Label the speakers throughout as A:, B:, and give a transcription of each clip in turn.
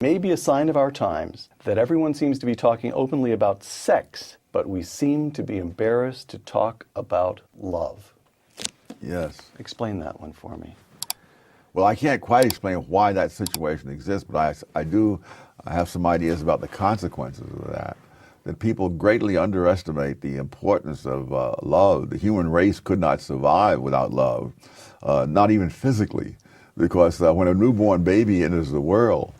A: May be a sign of our times that everyone seems to be talking openly about sex, but we seem to be embarrassed to talk about love.
B: Yes.
A: Explain that one for me.
B: Well, I can't quite explain why that situation exists, but I do have some ideas about the consequences of that. That people greatly underestimate the importance of love. The human race could not survive without love, not even physically, because when a newborn baby enters the world,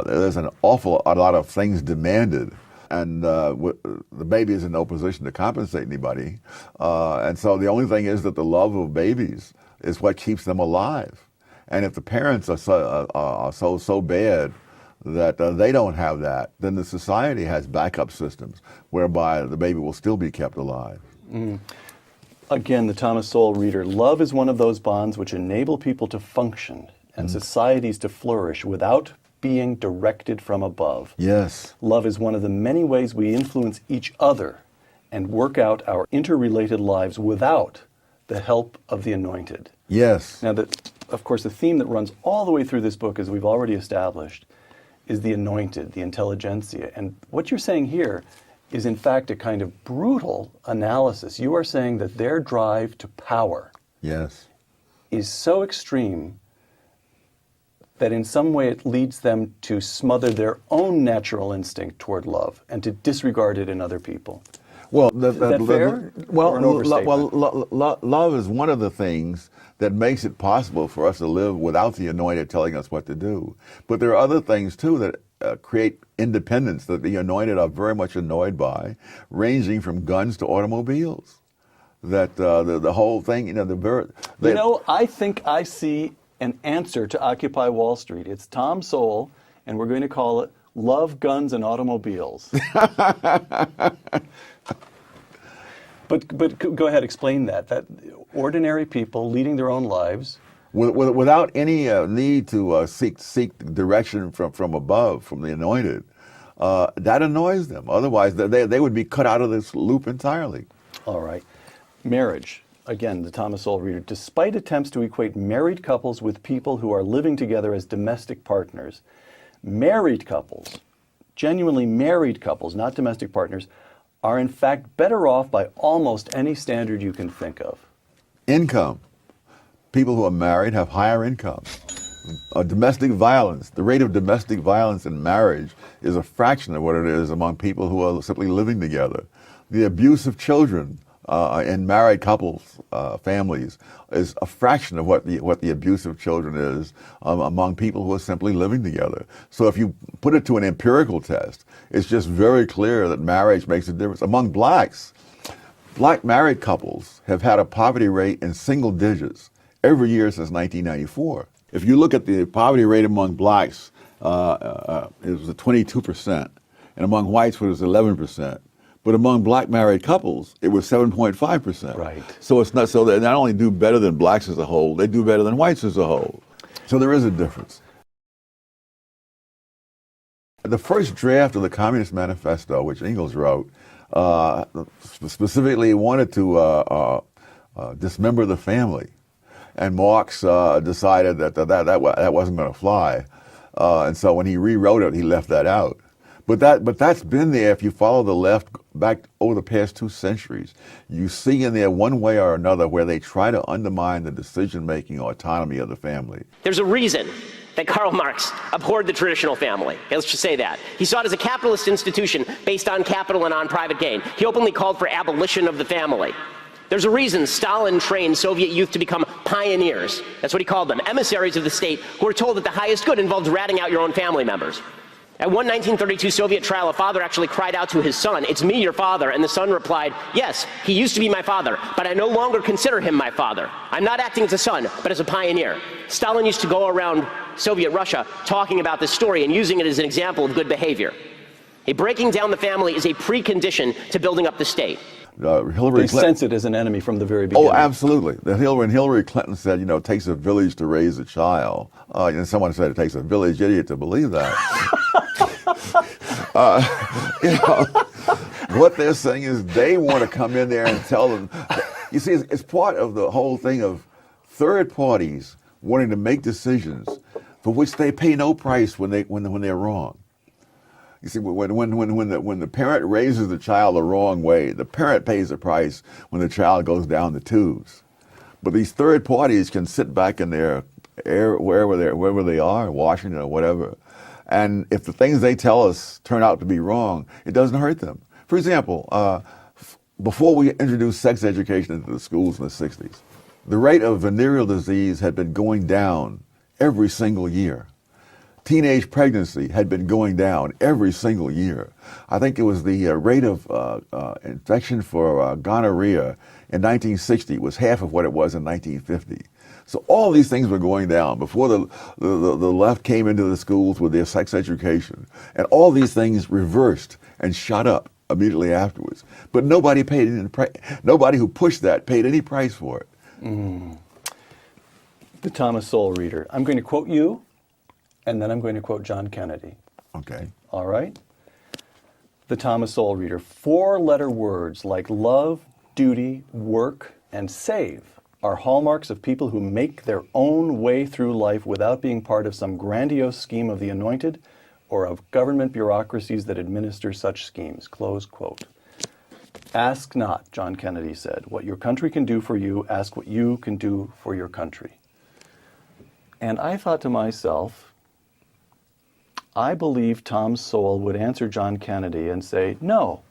B: there's an awful lot of things demanded, and the baby is in no position to compensate anybody, and so the only thing is that the love of babies is what keeps them alive. And if the parents are so bad that they don't have that, then the society has backup systems whereby the baby will still be kept alive.
A: Mm. Again, the Thomas Sowell reader, love is one of those bonds which enable people to function and societies to flourish without being directed from above.
B: Yes.
A: Love is one of the many ways we influence each other and work out our interrelated lives without the help of the anointed.
B: Yes.
A: Now, of course, the theme that runs all the way through this book, as we've already established, is the anointed, the intelligentsia. And what you're saying here is, in fact, a kind of brutal analysis. You are saying that their drive to power is so extreme that in some way it leads them to smother their own natural instinct toward love and to disregard it in other people.
B: Well,
A: is that fair?
B: Love is one of the things that makes it possible for us to live without the anointed telling us what to do. But there are other things, too, that create independence that the anointed are very much annoyed by, ranging from guns to automobiles. That the whole thing,
A: I think I see an answer to Occupy Wall Street. It's Tom Sowell, and we're going to call it Love, Guns, and Automobiles. But go ahead, explain that ordinary people leading their own lives.
B: Without any need to seek direction from above, from the anointed, that annoys them. Otherwise, they would be cut out of this loop entirely.
A: All right. Marriage. Again, the Thomas Sowell reader. Despite attempts to equate married couples with people who are living together as domestic partners, married couples, genuinely married couples, not domestic partners, are in fact better off by almost any standard you can think of.
B: Income. People who are married have higher income. Domestic violence. The rate of domestic violence in marriage is a fraction of what it is among people who are simply living together. The abuse of children in married couples, families, is a fraction of what the abuse of children is among people who are simply living together. So if you put it to an empirical test, it's just very clear that marriage makes a difference. Among blacks, black married couples have had a poverty rate in single digits every year since 1994. If you look at the poverty rate among blacks, it was 22%, and among whites it was 11%. But among black married couples, it was 7.5%.
A: Right.
B: So it's not so they not only do better than blacks as a whole, they do better than whites as a whole. So there is a difference. The first draft of the Communist Manifesto, which Engels wrote, specifically wanted to dismember the family, and Marx decided that wasn't going to fly, and so when he rewrote it, he left that out. But that's been there. If you follow the left back over the past 2 centuries, you see in there one way or another where they try to undermine the decision-making or autonomy of the family.
C: There's a reason that Karl Marx abhorred the traditional family. Okay, let's just say that. He saw it as a capitalist institution based on capital and on private gain. He openly called for abolition of the family. There's a reason Stalin trained Soviet youth to become pioneers. That's what he called them, emissaries of the state who were told that the highest good involved ratting out your own family members. At one 1932 Soviet trial, a father actually cried out to his son, "It's me, your father," and the son replied, "Yes, he used to be my father, but I no longer consider him my father. I'm not acting as a son, but as a pioneer." Stalin used to go around Soviet Russia talking about this story and using it as an example of good behavior. Breaking down the family is a precondition to building up the state.
A: They sense it as an enemy from the very beginning.
B: Oh, absolutely. When Hillary Clinton said, it takes a village to raise a child, and someone said it takes a village idiot to believe that. What they're saying is they want to come in there and tell them. You see, it's part of the whole thing of third parties wanting to make decisions for which they pay no price when they're wrong. You see, when the parent raises the child the wrong way, the parent pays the price when the child goes down the tubes. But these third parties can sit back in their wherever they are, Washington or whatever, and if the things they tell us turn out to be wrong, it doesn't hurt them. For example, before we introduced sex education into the schools in the 60s, the rate of venereal disease had been going down every single year. Teenage pregnancy had been going down every single year. I think it was the rate of infection for gonorrhea in 1960 was half of what it was in 1950. So all these things were going down before the left came into the schools with their sex education. And all these things reversed and shot up immediately afterwards. But nobody paid any nobody who pushed that paid any price for it.
A: The Thomas Sowell reader. I'm going to quote you, and then I'm going to quote John Kennedy.
B: Okay.
A: All right? The Thomas Sowell reader. 4-letter words like love, duty, work, and save are hallmarks of people who make their own way through life without being part of some grandiose scheme of the anointed or of government bureaucracies that administer such schemes. Close quote. Ask not, John Kennedy said, what your country can do for you. Ask what you can do for your country. And I thought to myself, I believe Tom Sowell would answer John Kennedy and say, no,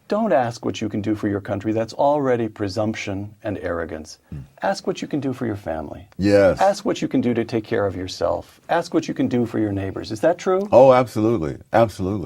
A: don't ask what you can do for your country. That's already presumption and arrogance. Ask what you can do for your family.
B: Yes.
A: Ask what you can do to take care of yourself. Ask what you can do for your neighbors. Is that true?
B: Oh, absolutely. Absolutely.